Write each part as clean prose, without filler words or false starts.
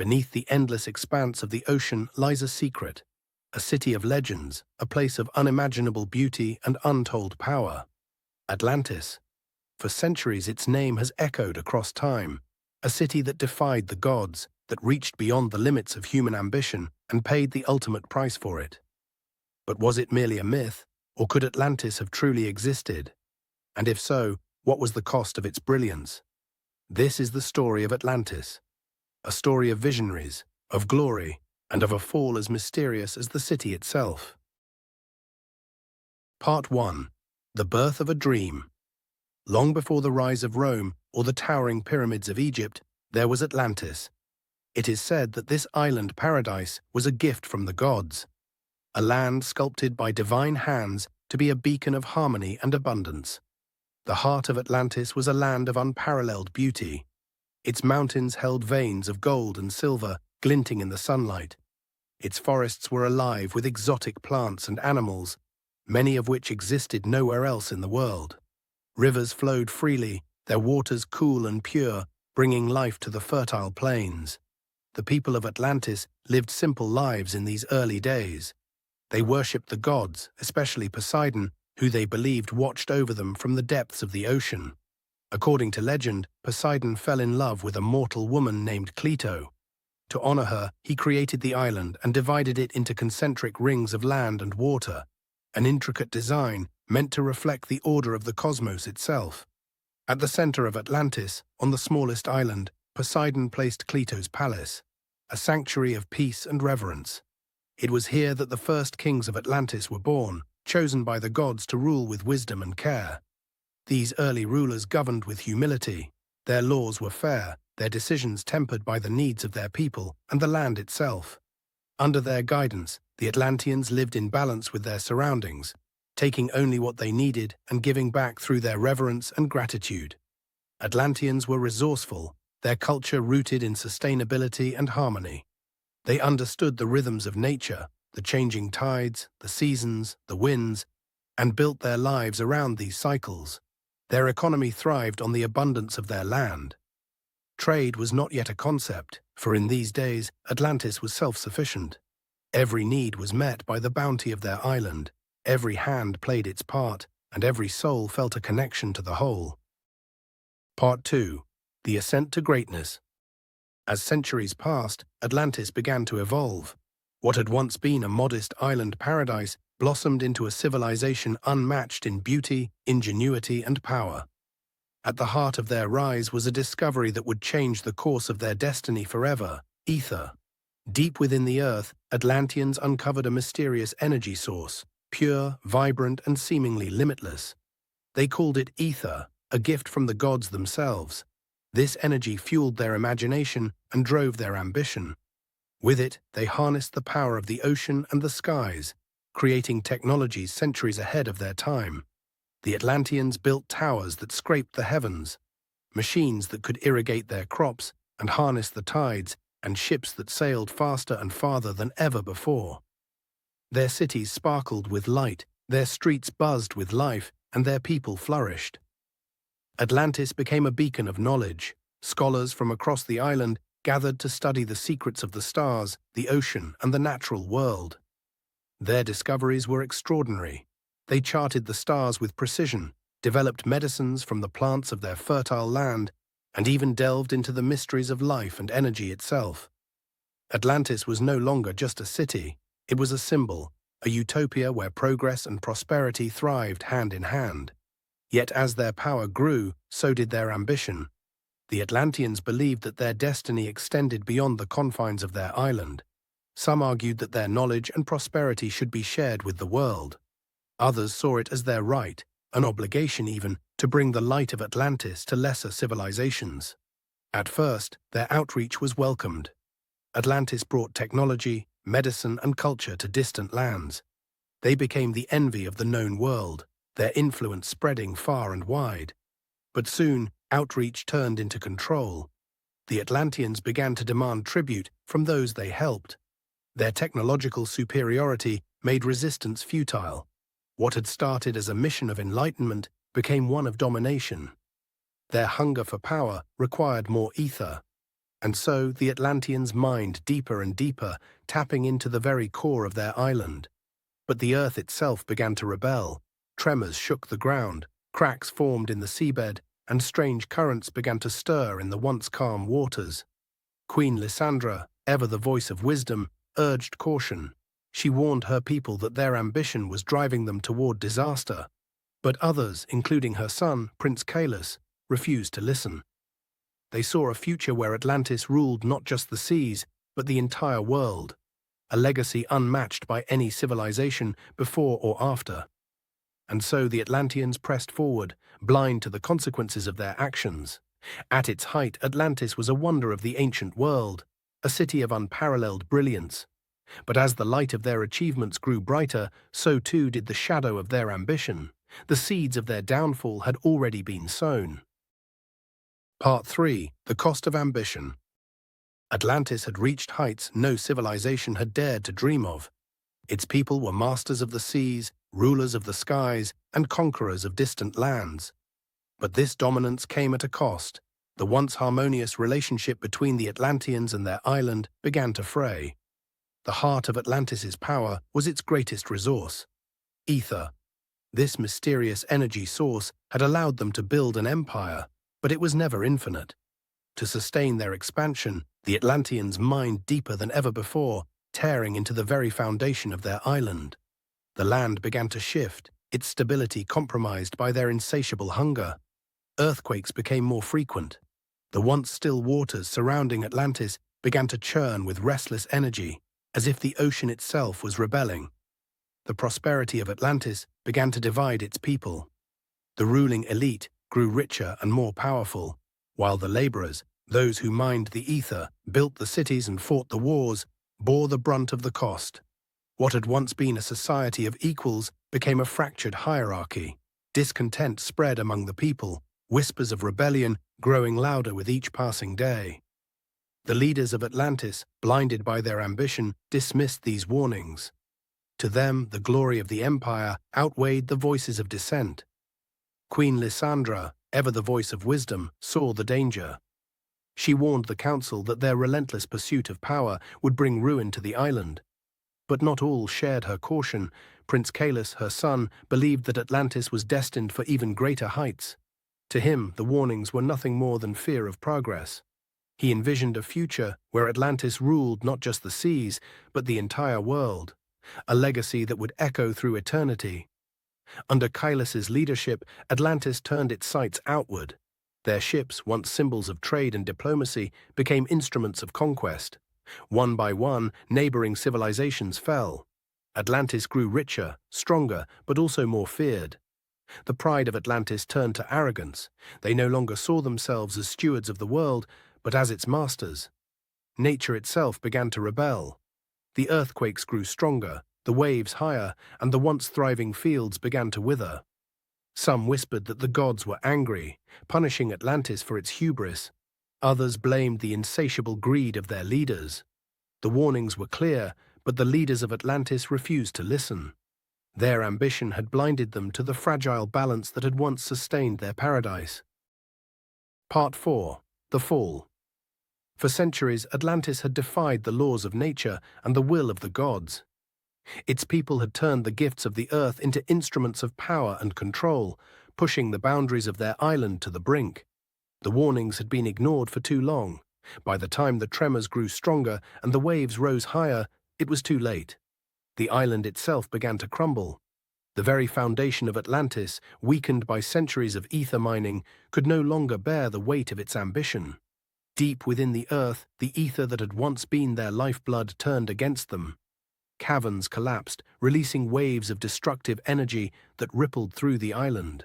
beneath the endless expanse of the ocean lies a secret, a city of legends, a place of unimaginable beauty and untold power. Atlantis. For centuries its name has echoed across time, a city that defied the gods, that reached beyond the limits of human ambition and paid the ultimate price for it. But was it merely a myth, or could Atlantis have truly existed? And if so, what was the cost of its brilliance? This is the story of Atlantis, a story of visionaries, of glory, and of a fall as mysterious as the city itself. Part 1. The Birth of a Dream. Long before the rise of Rome or the towering pyramids of Egypt, there was Atlantis. It is said that this island paradise was a gift from the gods, a land sculpted by divine hands to be a beacon of harmony and abundance. The heart of Atlantis was a land of unparalleled beauty. Its mountains held veins of gold and silver glinting in the sunlight. Its forests were alive with exotic plants and animals, many of which existed nowhere else in the world. Rivers flowed freely, their waters cool and pure, bringing life to the fertile plains. The people of Atlantis lived simple lives in these early days. They worshipped the gods, especially Poseidon, who they believed watched over them from the depths of the ocean. According to legend, Poseidon fell in love with a mortal woman named Cleito. To honor her, he created the island and divided it into concentric rings of land and water, an intricate design meant to reflect the order of the cosmos itself. At the center of Atlantis, on the smallest island, Poseidon placed Cleito's palace, a sanctuary of peace and reverence. It was here that the first kings of Atlantis were born, chosen by the gods to rule with wisdom and care. These early rulers governed with humility. Their laws were fair, their decisions tempered by the needs of their people and the land itself. Under their guidance, the Atlanteans lived in balance with their surroundings, taking only what they needed and giving back through their reverence and gratitude. Atlanteans were resourceful, their culture rooted in sustainability and harmony. They understood the rhythms of nature, the changing tides, the seasons, the winds, and built their lives around these cycles. Their economy thrived on the abundance of their land. Trade was not yet a concept, for in these days Atlantis was self-sufficient. Every need was met by the bounty of their island, every hand played its part, and every soul felt a connection to the whole. Part 2. The Ascent to Greatness. As centuries passed, Atlantis began to evolve. What had once been a modest island paradise blossomed into a civilization unmatched in beauty, ingenuity, and power. At the heart of their rise was a discovery that would change the course of their destiny forever: ether. Deep within the earth, Atlanteans uncovered a mysterious energy source, pure, vibrant, and seemingly limitless. They called it ether, a gift from the gods themselves. This energy fueled their imagination and drove their ambition. With it, they harnessed the power of the ocean and the skies, creating technologies centuries ahead of their time. The Atlanteans built towers that scraped the heavens, machines that could irrigate their crops and harness the tides, and ships that sailed faster and farther than ever before. Their cities sparkled with light, their streets buzzed with life, and their people flourished. Atlantis became a beacon of knowledge. Scholars from across the island gathered to study the secrets of the stars, the ocean, and the natural world. Their discoveries were extraordinary. They charted the stars with precision, developed medicines from the plants of their fertile land, and even delved into the mysteries of life and energy itself. Atlantis was no longer just a city. It was a symbol, a utopia where progress and prosperity thrived hand in hand. Yet as their power grew, so did their ambition. The Atlanteans believed that their destiny extended beyond the confines of their island. Some argued that their knowledge and prosperity should be shared with the world. Others saw it as their right, an obligation even, to bring the light of Atlantis to lesser civilizations. At first, their outreach was welcomed. Atlantis brought technology, medicine, and culture to distant lands. They became the envy of the known world, their influence spreading far and wide. But soon, outreach turned into control. The Atlanteans began to demand tribute from those they helped. Their technological superiority made resistance futile. What had started as a mission of enlightenment became one of domination. Their hunger for power required more ether. And so the Atlanteans mined deeper and deeper, tapping into the very core of their island. But the earth itself began to rebel. Tremors shook the ground, cracks formed in the seabed, and strange currents began to stir in the once calm waters. Queen Lysandra, ever the voice of wisdom, urged caution. She warned her people that their ambition was driving them toward disaster. But others, including her son, Prince Calus, refused to listen. They saw a future where Atlantis ruled not just the seas, but the entire world, a legacy unmatched by any civilization before or after. And so the Atlanteans pressed forward, blind to the consequences of their actions. At its height, Atlantis was a wonder of the ancient world, a city of unparalleled brilliance. But as the light of their achievements grew brighter, so too did the shadow of their ambition. The seeds of their downfall had already been sown. Part 3. The Cost of Ambition. Atlantis had reached heights no civilization had dared to dream of. Its people were masters of the seas, rulers of the skies, and conquerors of distant lands. But this dominance came at a cost. The once harmonious relationship between the Atlanteans and their island began to fray. The heart of Atlantis's power was its greatest resource, ether. This mysterious energy source had allowed them to build an empire, but it was never infinite. To sustain their expansion, the Atlanteans mined deeper than ever before, tearing into the very foundation of their island. The land began to shift, its stability compromised by their insatiable hunger. Earthquakes became more frequent. The once still waters surrounding Atlantis began to churn with restless energy, as if the ocean itself was rebelling. The prosperity of Atlantis began to divide its people. The ruling elite grew richer and more powerful, while the laborers, those who mined the ether, built the cities and fought the wars, bore the brunt of the cost. What had once been a society of equals became a fractured hierarchy. Discontent spread among the people, whispers of rebellion growing louder with each passing day. The leaders of Atlantis, blinded by their ambition, dismissed these warnings. To them, the glory of the empire outweighed the voices of dissent. Queen Lysandra, ever the voice of wisdom, saw the danger. She warned the council that their relentless pursuit of power would bring ruin to the island. But not all shared her caution. Prince Calus, her son, believed that Atlantis was destined for even greater heights. To him, the warnings were nothing more than fear of progress. He envisioned a future where Atlantis ruled not just the seas, but the entire world, a legacy that would echo through eternity. Under Calus's leadership, Atlantis turned its sights outward. Their ships, once symbols of trade and diplomacy, became instruments of conquest. One by one, neighboring civilizations fell. Atlantis grew richer, stronger, but also more feared. The pride of Atlantis turned to arrogance. They no longer saw themselves as stewards of the world, but as its masters. Nature itself began to rebel. The earthquakes grew stronger, the waves higher, and the once thriving fields began to wither. Some whispered that the gods were angry, punishing Atlantis for its hubris. Others blamed the insatiable greed of their leaders. The warnings were clear, but the leaders of Atlantis refused to listen. Their ambition had blinded them to the fragile balance that had once sustained their paradise. Part 4. The Fall. For centuries, Atlantis had defied the laws of nature and the will of the gods. Its people had turned the gifts of the earth into instruments of power and control, pushing the boundaries of their island to the brink. The warnings had been ignored for too long. By the time the tremors grew stronger and the waves rose higher, it was too late. The island itself began to crumble. The very foundation of Atlantis, weakened by centuries of ether mining, could no longer bear the weight of its ambition. Deep within the earth, the ether that had once been their lifeblood turned against them. Caverns collapsed, releasing waves of destructive energy that rippled through the island.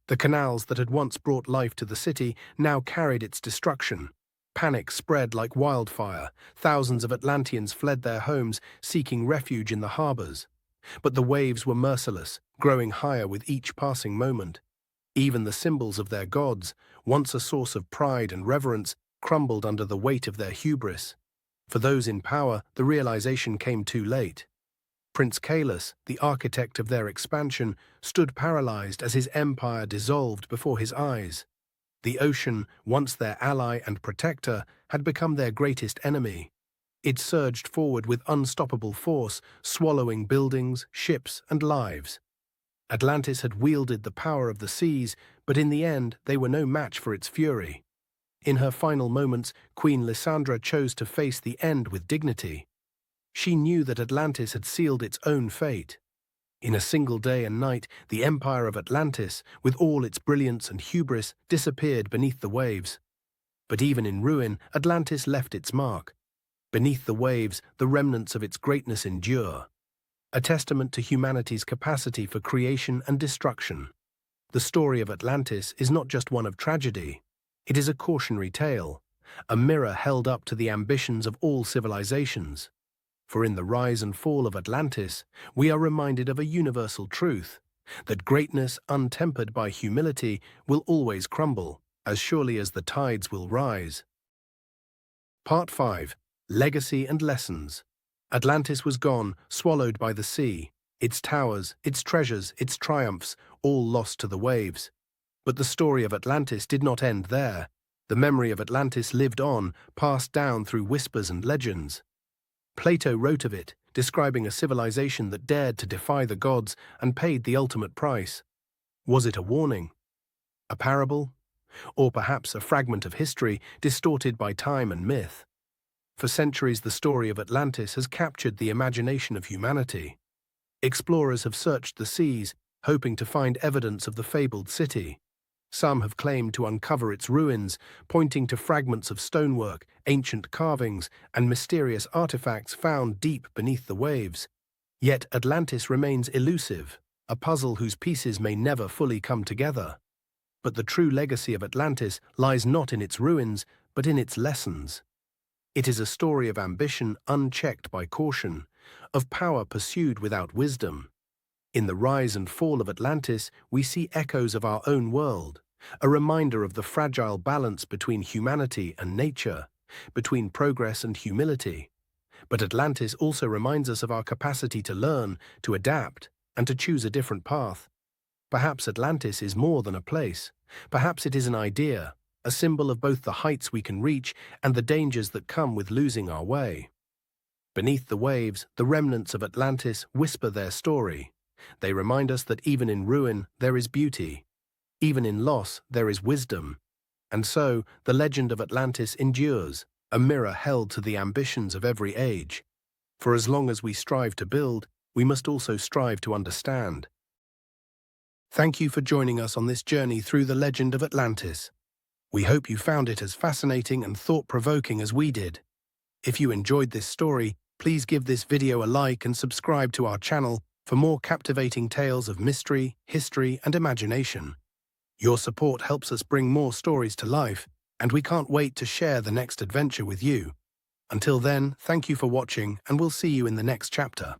The canals that had once brought life to the city now carried its destruction. Panic spread like wildfire. Thousands of Atlanteans fled their homes, seeking refuge in the harbors. But the waves were merciless, growing higher with each passing moment. Even the symbols of their gods, once a source of pride and reverence, crumbled under the weight of their hubris. For those in power, the realization came too late. Prince Calus, the architect of their expansion, stood paralyzed as his empire dissolved before his eyes. The ocean, once their ally and protector, had become their greatest enemy. It surged forward with unstoppable force, swallowing buildings, ships, and lives. Atlantis had wielded the power of the seas, but in the end they were no match for its fury. In her final moments, Queen Lysandra chose to face the end with dignity. She knew that Atlantis had sealed its own fate. In a single day and night, the empire of Atlantis, with all its brilliance and hubris, disappeared beneath the waves. But even in ruin, Atlantis left its mark. Beneath the waves, the remnants of its greatness endure, a testament to humanity's capacity for creation and destruction. The story of Atlantis is not just one of tragedy. It is a cautionary tale, a mirror held up to the ambitions of all civilizations. For in the rise and fall of Atlantis, we are reminded of a universal truth, that greatness untempered by humility will always crumble, as surely as the tides will rise. Part 5. Legacy and Lessons. Atlantis was gone, swallowed by the sea, its towers, its treasures, its triumphs, all lost to the waves. But the story of Atlantis did not end there. The memory of Atlantis lived on, passed down through whispers and legends. Plato wrote of it, describing a civilization that dared to defy the gods and paid the ultimate price. Was it a warning? A parable? Or perhaps a fragment of history distorted by time and myth? For centuries, the story of Atlantis has captured the imagination of humanity. Explorers have searched the seas, hoping to find evidence of the fabled city. Some have claimed to uncover its ruins, pointing to fragments of stonework, ancient carvings, and mysterious artifacts found deep beneath the waves. Yet Atlantis remains elusive, a puzzle whose pieces may never fully come together. But the true legacy of Atlantis lies not in its ruins, but in its lessons. It is a story of ambition unchecked by caution, of power pursued without wisdom. In the rise and fall of Atlantis, we see echoes of our own world, a reminder of the fragile balance between humanity and nature, between progress and humility. But Atlantis also reminds us of our capacity to learn, to adapt, and to choose a different path. Perhaps Atlantis is more than a place. Perhaps it is an idea, a symbol of both the heights we can reach and the dangers that come with losing our way. Beneath the waves, the remnants of Atlantis whisper their story. They remind us that even in ruin there is beauty. Even in loss there is wisdom. And so, the legend of Atlantis endures, a mirror held to the ambitions of every age. For as long as we strive to build, we must also strive to understand. Thank you for joining us on this journey through the legend of Atlantis. We hope you found it as fascinating and thought-provoking as we did. If you enjoyed this story, please give this video a like and subscribe to our channel for more captivating tales of mystery, history, and imagination. Your support helps us bring more stories to life, and we can't wait to share the next adventure with you. Until then, thank you for watching, and we'll see you in the next chapter.